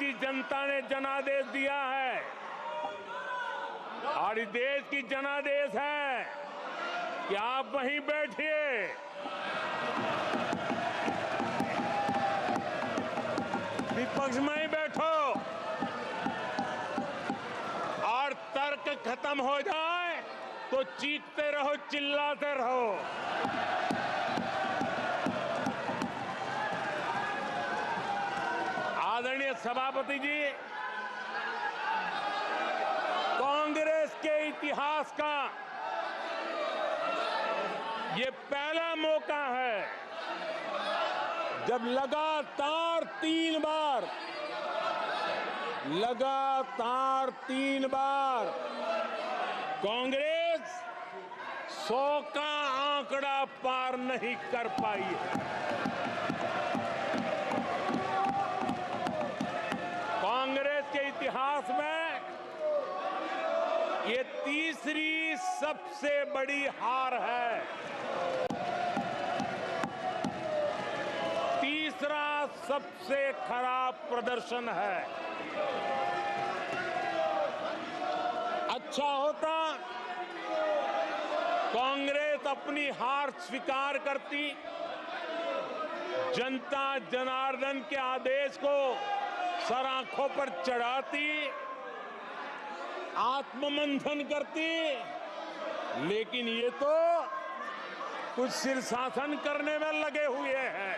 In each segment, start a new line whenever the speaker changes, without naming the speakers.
की जनता ने जनादेश दिया है और इस देश की जनादेश है कि आप वहीं बैठिए, विपक्ष में ही बैठो और तर्क खत्म हो जाए तो चीखते रहो, चिल्लाते रहो। आदरणीय सभापति जी, कांग्रेस के इतिहास का ये पहला मौका है जब लगातार तीन बार कांग्रेस 100 का आंकड़ा पार नहीं कर पाई है। कांग्रेस के इतिहास में ये तीसरी सबसे बड़ी हार है, तीसरा सबसे खराब प्रदर्शन है। अच्छा होता कांग्रेस अपनी हार स्वीकार करती, जनता जनार्दन के आदेश को सर आंखों पर चढ़ाती, आत्ममंथन करती, लेकिन ये तो कुछ शीर्षासन करने में लगे हुए हैं।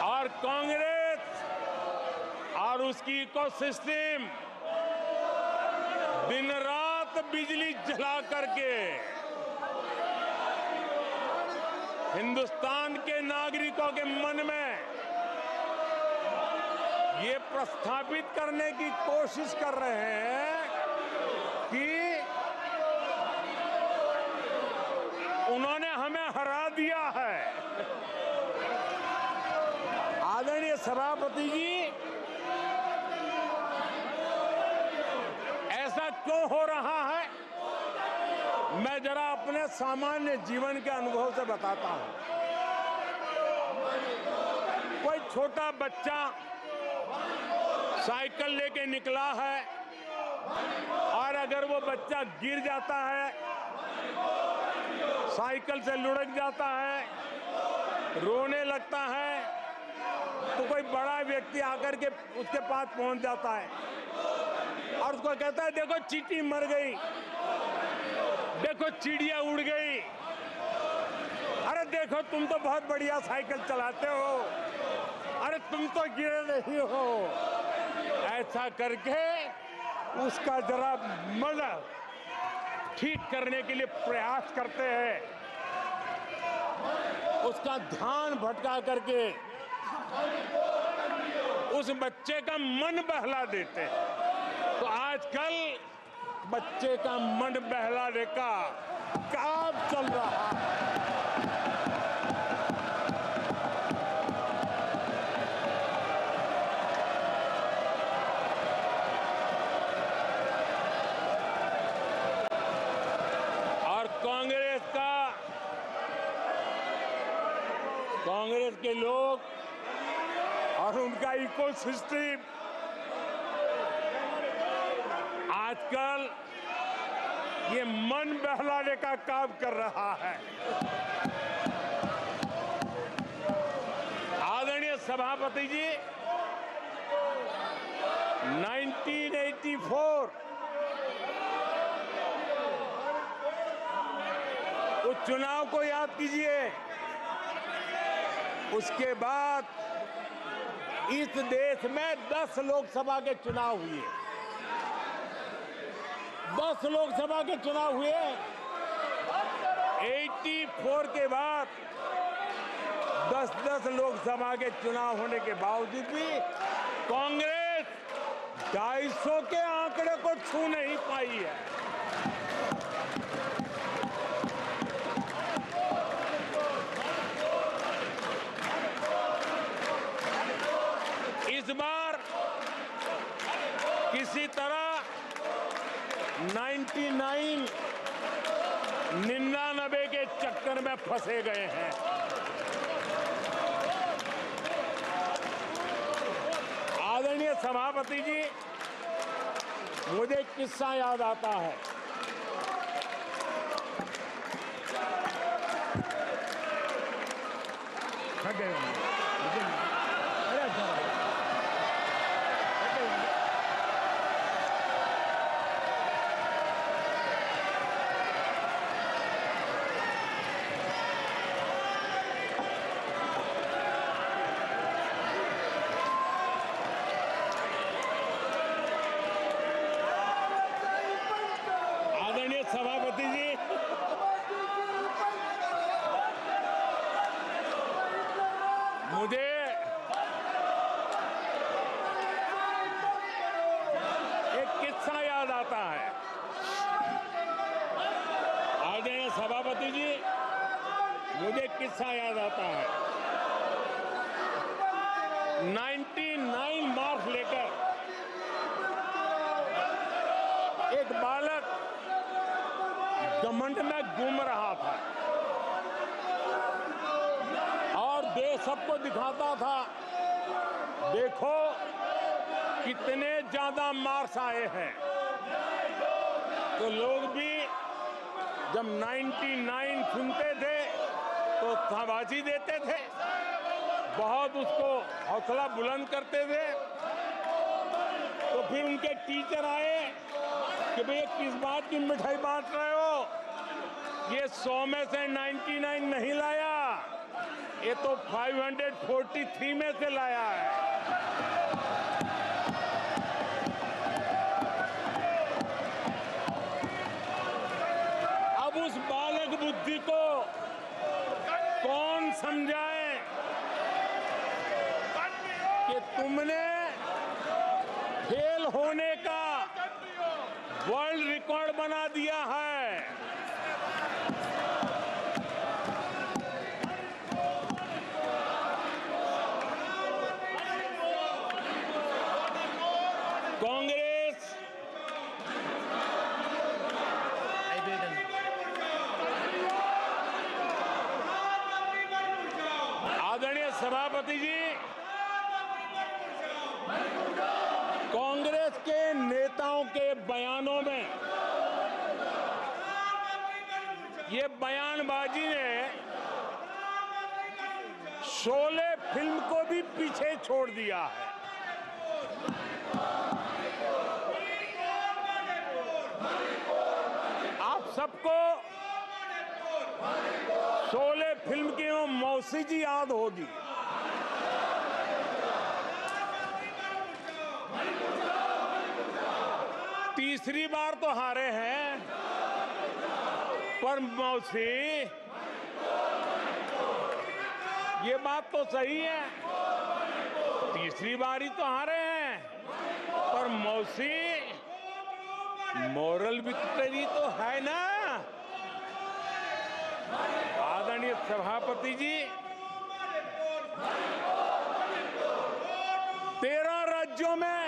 और कांग्रेस और उसकी इकोसिस्टम दिन रात बिजली जला करके हिंदुस्तान के नागरिकों के मन में ये प्रस्थापित करने की कोशिश कर रहे हैं कि उन्होंने हमें हरा दिया है। आदरणीय सभापति जी, ऐसा क्यों हो रहा है, मैं जरा अपने सामान्य जीवन के अनुभव से बताता हूं। कोई छोटा बच्चा साइकिल लेके निकला है और अगर वो बच्चा गिर जाता है, साइकिल से लुढ़क जाता है, रोने लगता है, तो कोई बड़ा व्यक्ति आकर के उसके पास पहुंच जाता है और उसको कहता है, देखो चींटी मर गई, देखो चिड़िया उड़ गई, अरे देखो तुम तो बहुत बढ़िया साइकिल चलाते हो, अरे तुम तो गिरे नहीं हो। ऐसा करके उसका जरा मन ठीक करने के लिए प्रयास करते हैं, उसका ध्यान भटका करके उस बच्चे का मन बहला देते हैं। तो आजकल बच्चे का मन बहलाने का काम चल रहा है। और कांग्रेस के लोग और उनका इकोसिस्टम आजकल ये मन बहलाने का काम कर रहा है। आदरणीय सभापति जी, 1984 उस चुनाव को याद कीजिए। उसके बाद इस देश में 10 लोकसभा के चुनाव हुए, 10 लोकसभा के चुनाव हुए। 84 के बाद 10-10 लोकसभा के चुनाव होने के बावजूद भी कांग्रेस 250 के आंकड़े को छू नहीं पाई है। इस बार किसी तरह 99 के चक्कर में फंसे गए हैं। सभापति जी, मुझे एक किस्सा याद आता है। आदरणीय सभापति जी, मुझे एक किस्सा याद आता है। आदरणीय सभापति जी, मुझे एक किस्सा याद आता है। 99 मार्क्स लेकर एक बालक घमंड में घूम रहा था और देश सबको दिखाता था, देखो कितने ज्यादा मार्क्स आए हैं। तो लोग भी जब 99 सुनते थे तो शाबाशी देते थे, बहुत उसको हौसला बुलंद करते थे। तो फिर उनके टीचर आए कि भैया किस बात की मिठाई बांट रहे हो, ये 100 में से 99 नहीं लाया, ये तो 543 में से लाया है। अब उस बालक बुद्धि को कौन समझाए कि तुमने फेल होने का वर्ल्ड रिकॉर्ड बना दिया है। कांग्रेस आदरणीय सभापति जी, कांग्रेस के नेताओं के बयानों में ये बयानबाजी ने शोले फिल्म को भी पीछे छोड़ दिया है। आप सबको शोले फिल्म की वो मौसी जी याद होगी। तीसरी बार तो हारे हैं, पर मौसी ये बात तो सही है, तीसरी बार ही तो हारे हैं, पर मौसी मोरल विक्ट्री तो है ना। आदरणीय सभापति जी, 13 राज्यों में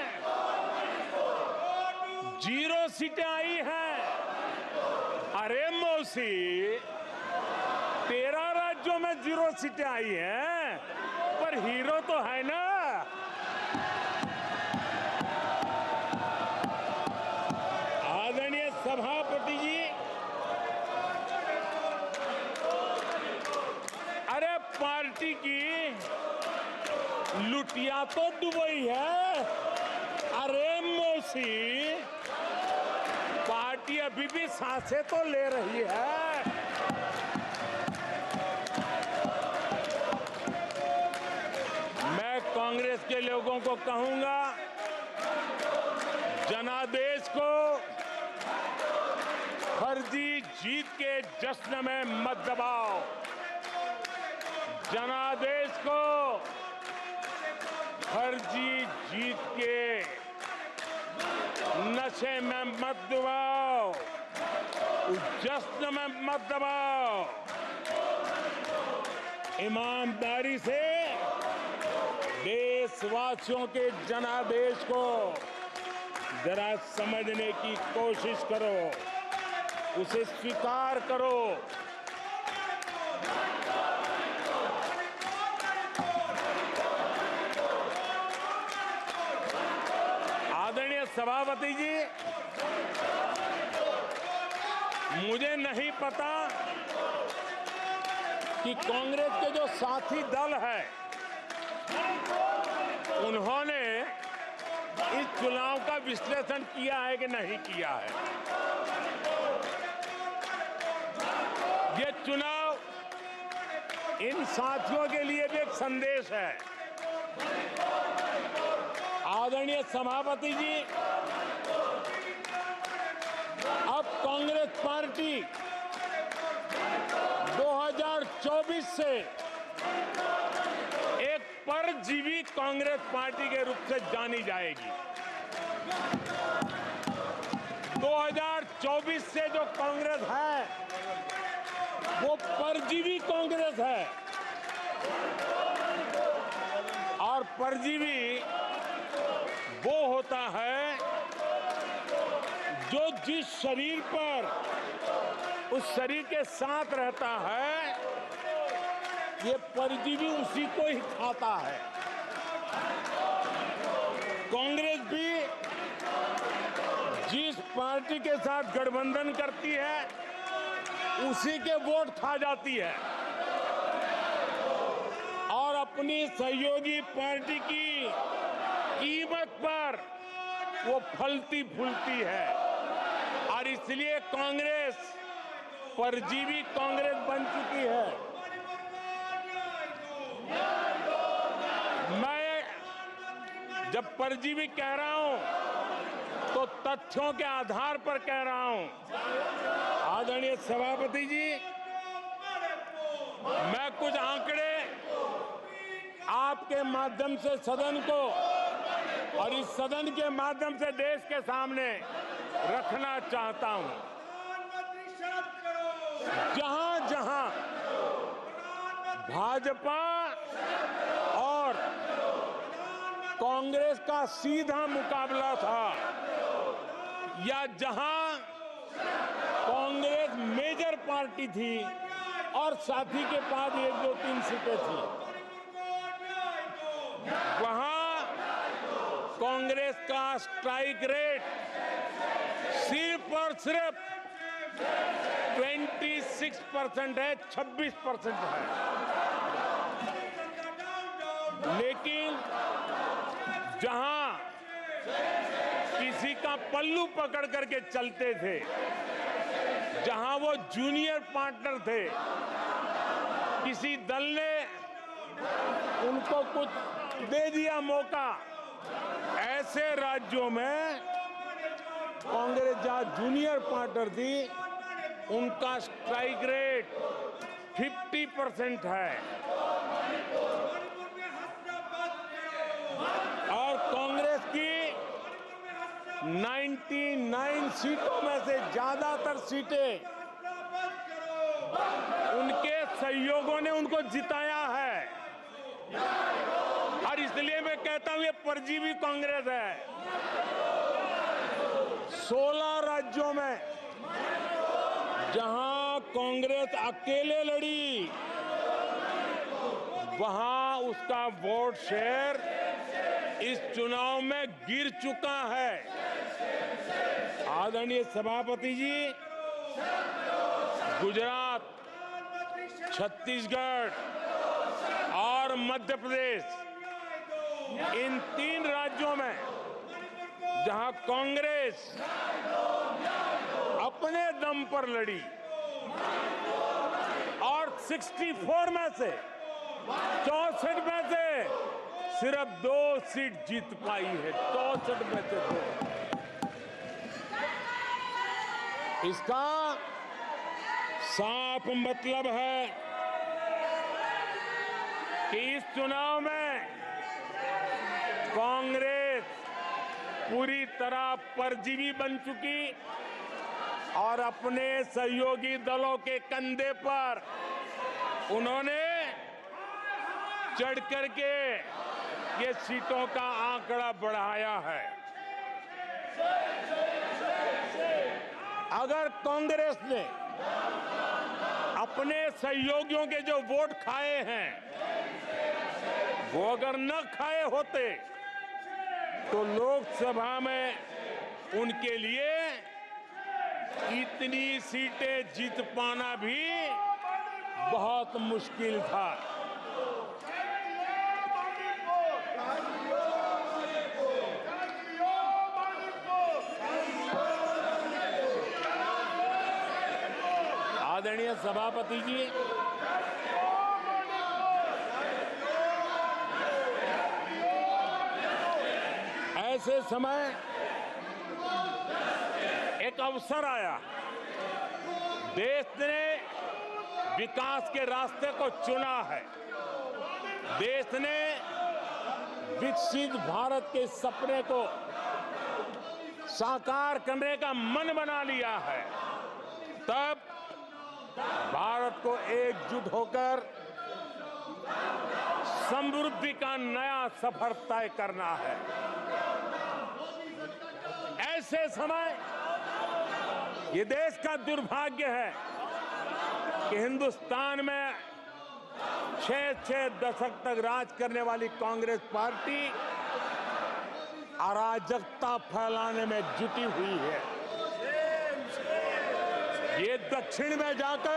0 सीटें आई हैं। अरे मौसी, 13 राज्यों में 0 सीटें आई हैं, पर हीरो तो है ना। आदरणीय सभापति जी, अरे पार्टी की लुटिया तो दुबई है। अरे मौसी, पार्टी अभी भी सांसें तो ले रही है। मैं कांग्रेस के लोगों को कहूंगा, जनादेश को फर्जी जीत के जश्न में मत दबाओ। जनादेश को फर्जी जीत के नशे में मत दबाओ, उस जश्न में मत दबाओ। ईमानदारी से देशवासियों के जनादेश को जरा समझने की कोशिश करो, उसे स्वीकार करो। सभापति जी, मुझे नहीं पता कि कांग्रेस के जो साथी दल है उन्होंने इस चुनाव का विश्लेषण किया है कि नहीं किया है। ये चुनाव इन साथियों के लिए भी एक संदेश है। आदरणीय सभापति जी, अब कांग्रेस पार्टी 2024 से एक परजीवी कांग्रेस पार्टी के रूप से जानी जाएगी। 2024 से जो कांग्रेस है वो परजीवी कांग्रेस है, और परजीवी वो होता है जो जिस शरीर पर उस शरीर के साथ रहता है, ये परजीवी उसी को ही खाता है। कांग्रेस भी जिस पार्टी के साथ गठबंधन करती है उसी के वोट खा जाती है और अपनी सहयोगी पार्टी की कीमत पर वो फलती फूलती है, और इसलिए कांग्रेस परजीवी कांग्रेस बन चुकी है। मैं जब परजीवी कह रहा हूं तो तथ्यों के आधार पर कह रहा हूं। आदरणीय सभापति जी, मैं कुछ आंकड़े आपके माध्यम से सदन को और इस सदन के माध्यम से देश के सामने रखना चाहता हूं। जहां जहां भाजपा और कांग्रेस का सीधा मुकाबला था, या जहां कांग्रेस मेजर पार्टी थी और साथी के पास 1, 2, 3 सीटें थी, वहां कांग्रेस का स्ट्राइक रेट सिर्फ और सिर्फ 26% है, 26% है। लेकिन जहां किसी का पल्लू पकड़ करके चलते थे, जहां वो जूनियर पार्टनर थे, किसी दल ने उनको कुछ दे दिया मौका, ऐसे राज्यों में कांग्रेस जहां जूनियर पार्टनर थी उनका स्ट्राइक रेट 50% है, और कांग्रेस की 99 सीटों में से ज्यादातर सीटें उनके सहयोगियों ने उनको जिताया है। और इसलिए मैं कहता हूं ये परजीवी कांग्रेस है। 16 राज्यों में जहां कांग्रेस अकेले लड़ी, वहां उसका वोट शेयर इस चुनाव में गिर चुका है। आदरणीय सभापति जी, गुजरात, छत्तीसगढ़ और मध्य प्रदेश, इन 3 राज्यों में जहां कांग्रेस अपने दम पर लड़ी और 64 में से 64 में से सिर्फ 2 सीट जीत पाई है, 64 में से 2। इसका साफ मतलब है कि इस चुनाव में कांग्रेस पूरी तरह परजीवी बन चुकी और अपने सहयोगी दलों के कंधे पर उन्होंने चढ़ करके ये सीटों का आंकड़ा बढ़ाया है। अगर कांग्रेस ने अपने सहयोगियों के जो वोट खाए हैं वो अगर न खाए होते तो लोकसभा में उनके लिए इतनी सीटें जीत पाना भी बहुत मुश्किल था। आदरणीय सभापति जी, ऐसे समय एक अवसर आया। देश ने विकास के रास्ते को चुना है। देश ने विकसित भारत के सपने को साकार करने का मन बना लिया है। तब भारत को एकजुट होकर समृद्धि का नया सफर तय करना है। ऐसे समय ये देश का दुर्भाग्य है कि हिंदुस्तान में 6 दशक तक राज करने वाली कांग्रेस पार्टी अराजकता फैलाने में जुटी हुई है। ये दक्षिण में जाकर